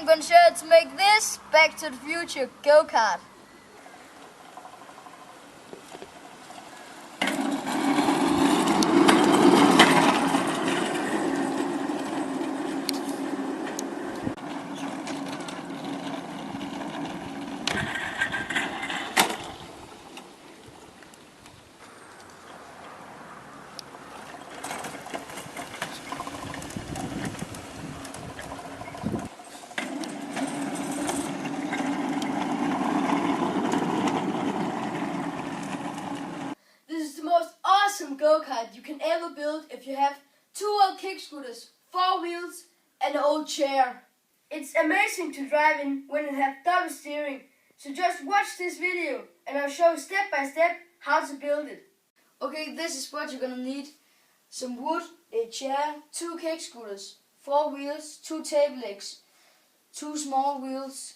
gonna show you how to make this Back to the Future go-kart. Go-kart you can ever build if you have 2 old kick scooters, 4 wheels and an old chair. It's amazing to drive in when you have double steering, so just watch this video and I'll show you step by step how to build it. Okay, this is what you're gonna need: some wood, a chair, 2 kick scooters, 4 wheels, 2 table legs, 2 small wheels,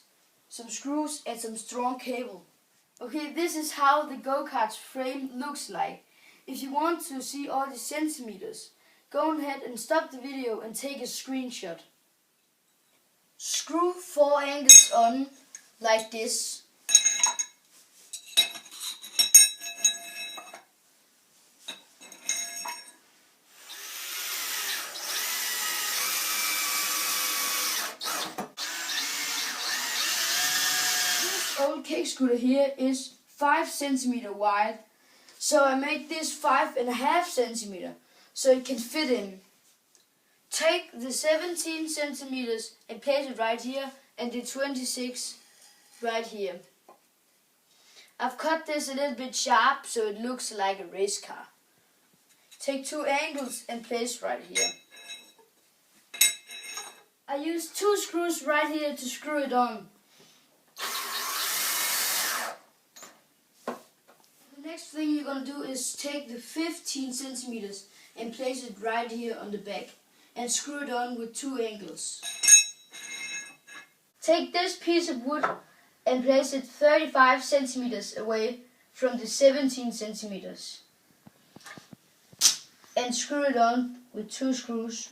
some screws and some strong cable. Okay, this is how the go-kart's frame looks like. If you want to see all the centimeters, go ahead and stop the video and take a screenshot. Screw 4 angles on like this. This old kick scooter here is 5 centimeters wide. So I made this 5.5 centimeters so it can fit in. Take the 17 centimeters and place it right here and the 26 right here. I've cut this a little bit sharp so it looks like a race car. Take 2 angles and place right here. I used 2 screws right here to screw it on. Next thing you're going to do is take the 15 centimeters and place it right here on the back and screw it on with 2 angles. Take this piece of wood and place it 35 centimeters away from the 17 centimeters and screw it on with 2 screws.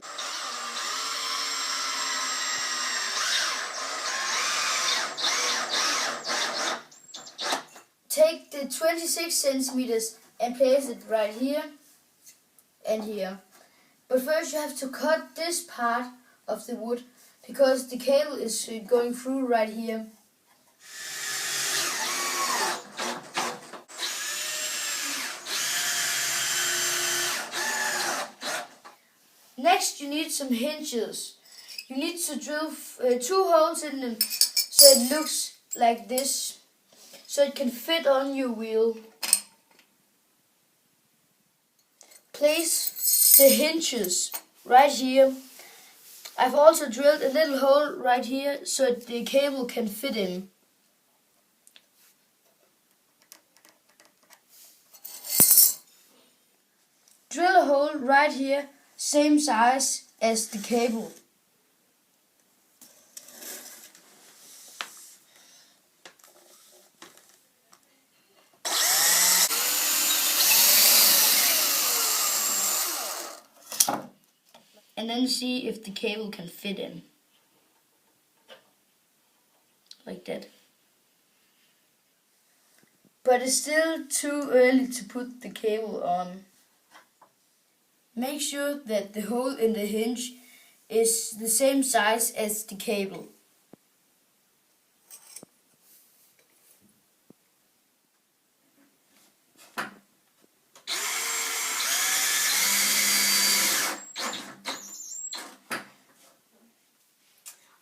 Take the 26 centimeters and place it right here and here. But first you have to cut this part of the wood because the cable is going through right here. Next you need some hinges. You need to drill 2 holes in them so it looks like this, so it can fit on your wheel. Place the hinges right here. I've also drilled a little hole right here so the cable can fit in. Drill a hole right here, same size as the cable. And then see if the cable can fit in. Like that. But it's still too early to put the cable on. Make sure that the hole in the hinge is the same size as the cable.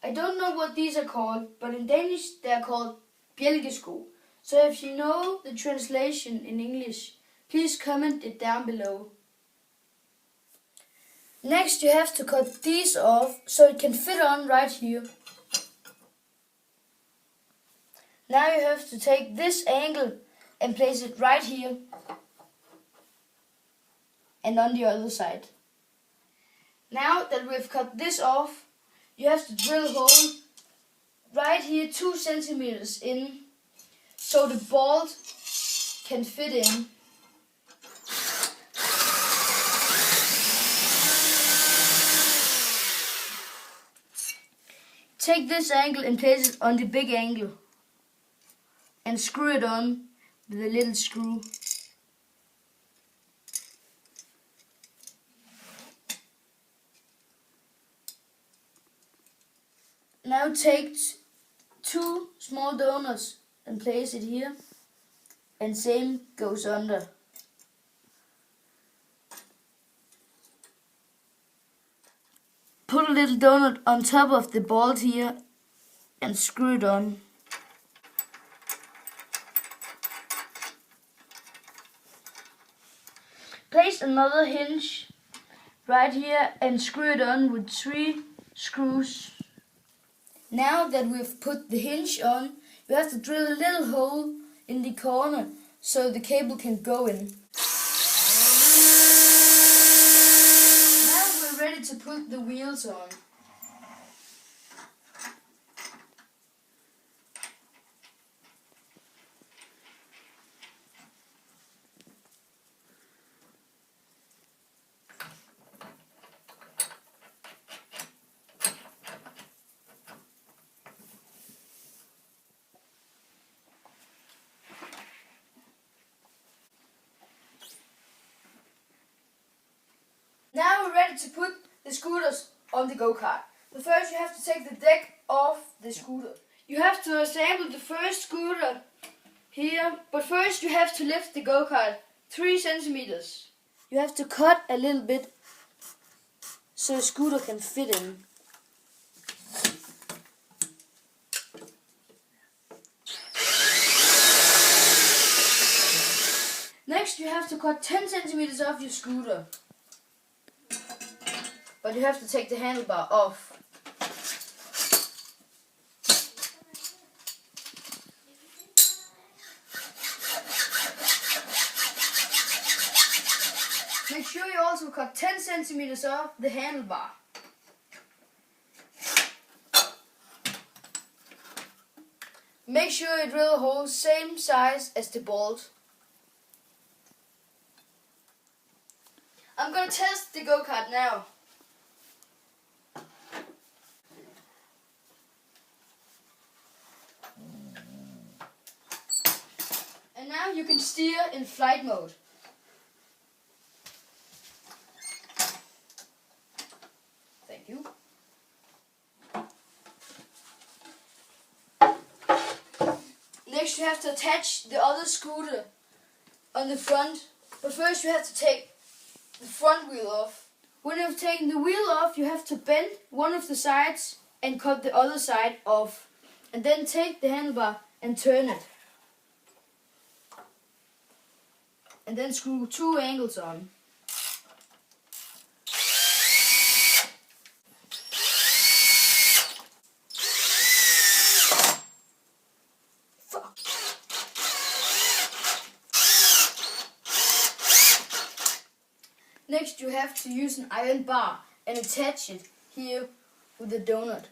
I don't know what these are called, but in Danish they are called bjælkesko. So if you know the translation in English, please comment it down below. Next you have to cut these off so it can fit on right here. Now you have to take this angle and place it right here and on the other side. Now that we've cut this off, you have to drill a hole right here 2 centimeters in so the bolt can fit in. Take this angle and place it on the big angle and screw it on with a little screw. Now take two small donuts and place it here, and same goes under. Put a little donut on top of the bolt here and screw it on. Place another hinge right here and screw it on with 3 screws. Now that we've put the hinge on, you have to drill a little hole in the corner so the cable can go in. Now we're ready to put the wheels on. Now we're ready to put the scooters on the go-kart. But first you have to take the deck off the scooter. You have to assemble the first scooter here, but first you have to lift the go-kart 3 centimeters. You have to cut a little bit so the scooter can fit in. Next you have to cut 10 centimeters off your scooter. But you have to take the handlebar off. Make sure you also cut 10 centimeters off the handlebar. Make sure you drill a hole same size as the bolt. I'm gonna test the go-kart now. And now you can steer in flight mode. Thank you. Next you have to attach the other scooter on the front, but first you have to take the front wheel off. When you've taken the wheel off, you have to bend one of the sides and cut the other side off, and then take the handlebar and turn it. And then screw 2 angles on. Next you have to use an iron bar and attach it here with a donut.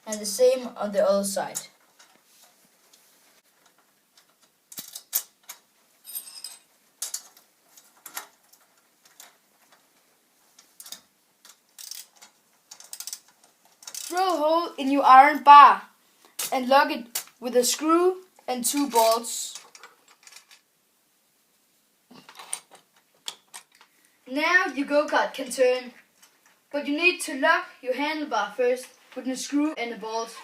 And the same on the other side. Drill a hole in your iron bar and lock it with a screw and 2 bolts. Now your go-kart can turn, but you need to lock your handlebar first with a screw and a bolt.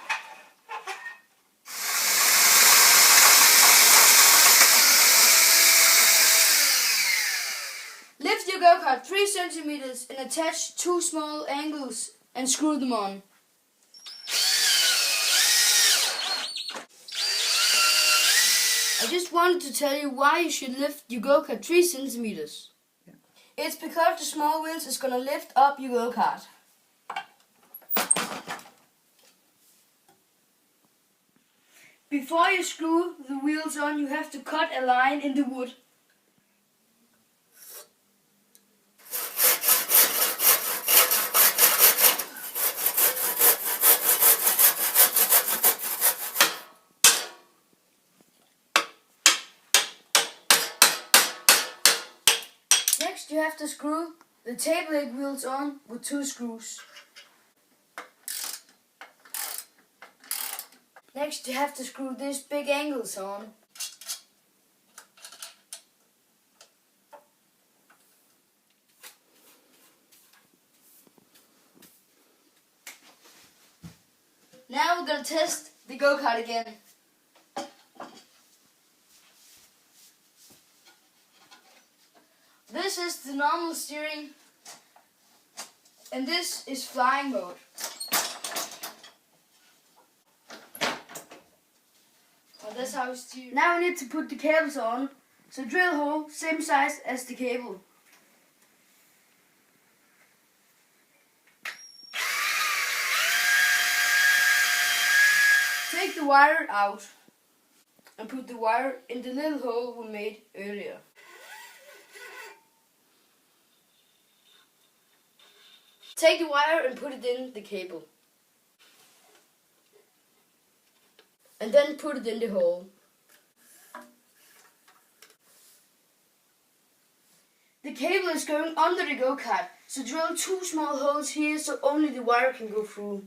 Lift your go-kart 3 centimeters and attach 2 small angles and screw them on. I just wanted to tell you why you should lift your go-kart 3 centimeters. It's because the small wheels is gonna lift up your go-kart. Before you screw the wheels on, you have to cut a line in the wood. Next, you have to screw the tail leg wheels on with 2 screws. Next, you have to screw these big angles on. Now we're going to test the go-kart again. This is the normal steering, and this is flying mode. Well, that's how we steer. Now we need to put the cables on, so drill hole same size as the cable. Take the wire out and put the wire in the little hole we made earlier. Take the wire and put it in the cable. And then put it in the hole. The cable is going under the go-kart, so drill 2 small holes here so only the wire can go through.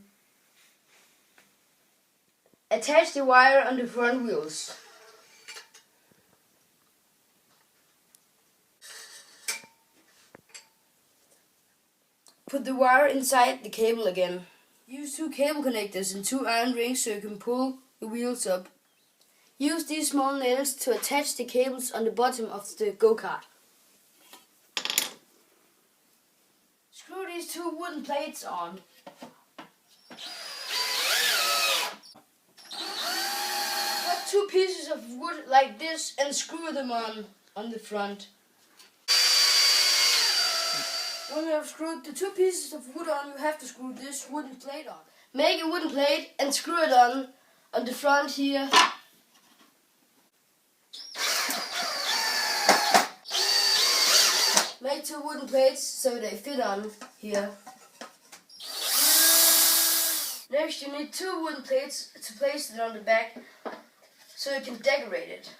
Attach the wire on the front wheels. Put the wire inside the cable again. Use 2 cable connectors and 2 iron rings so you can pull the wheels up. Use these small nails to attach the cables on the bottom of the go-kart. Screw these 2 wooden plates on. Cut 2 pieces of wood like this and screw them on the front. When you have screwed the 2 pieces of wood on, you have to screw this wooden plate on. Make a wooden plate and screw it on the front here. Make 2 wooden plates so they fit on here. Next you need 2 wooden plates to place it on the back so you can decorate it.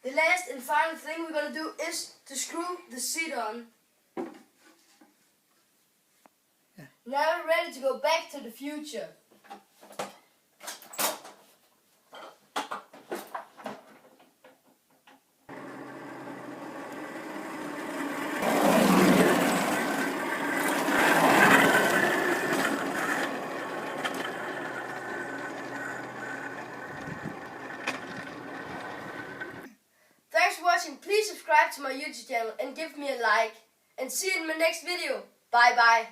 The last and final thing we're going to do is to screw the seat on. Now we're ready to go back to the future. Thanks for watching. Please subscribe to my YouTube channel and give me a like. And see you in my next video. Bye bye.